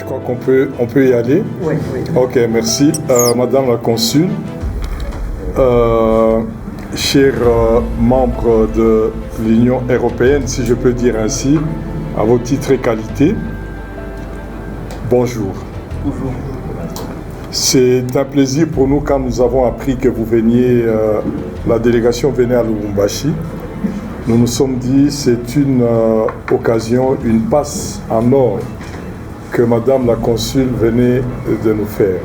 crois on peut y aller. Oui. Ok, merci. Madame la Consul, chers membres de l'Union européenne, si je peux dire ainsi, à vos titres et qualités, bonjour. Bonjour. C'est un plaisir pour nous quand nous avons appris que vous veniez, la délégation venait à Lubumbashi. Nous nous sommes dit c'est une occasion, une passe en or que Madame la Consul venait de nous faire.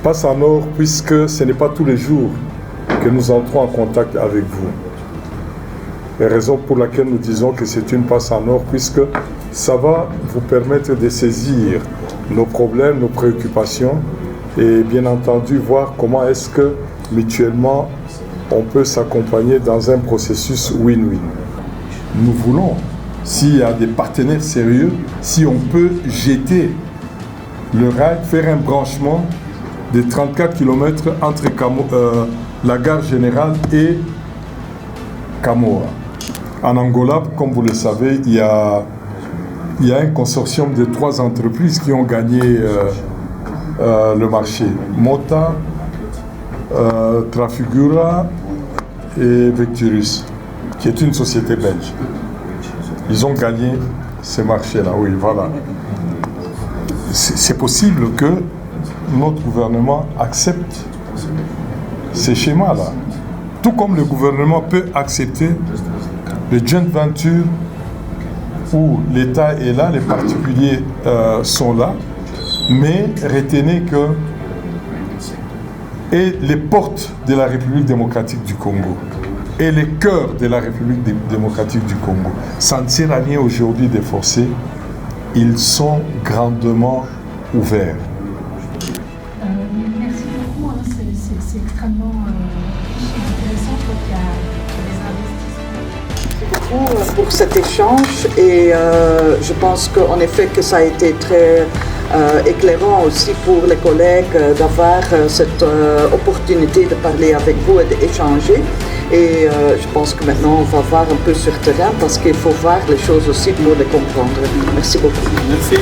Passe en or puisque ce n'est pas tous les jours que nous entrons en contact avec vous. La raison pour laquelle nous disons que c'est une passe en or puisque ça va vous permettre de saisir nos problèmes, nos préoccupations et bien entendu voir comment est-ce que mutuellement on peut s'accompagner dans un processus win-win. Nous voulons, s'il y a des partenaires sérieux, si on peut jeter le rail, faire un branchement de 34 km entre la gare générale et Kamoa. En Angola, comme vous le savez, il y a un consortium de 3 entreprises qui ont gagné le marché. Mota, Trafigura et Vecturus, qui est une société belge. Ils ont gagné ces marchés-là, oui, voilà. C'est possible que notre gouvernement accepte ces schémas-là. Tout comme le gouvernement peut accepter le joint venture où l'État est là, les particuliers sont là, mais retenez que et les portes de la République démocratique du Congo et les cœurs de la République démocratique du Congo, ça ne sert à rien aujourd'hui de forcer, ils sont grandement ouverts. Merci beaucoup, hein. C'est extrêmement riche et intéressant. Je crois qu'il y a des investissements. Merci beaucoup pour cet échange et je pense qu'en effet que ça a été très éclairant aussi pour les collègues d'avoir cette opportunité de parler avec vous et d'échanger. Et je pense que maintenant on va voir un peu sur terrain parce qu'il faut voir les choses aussi pour les comprendre. Merci beaucoup. Merci.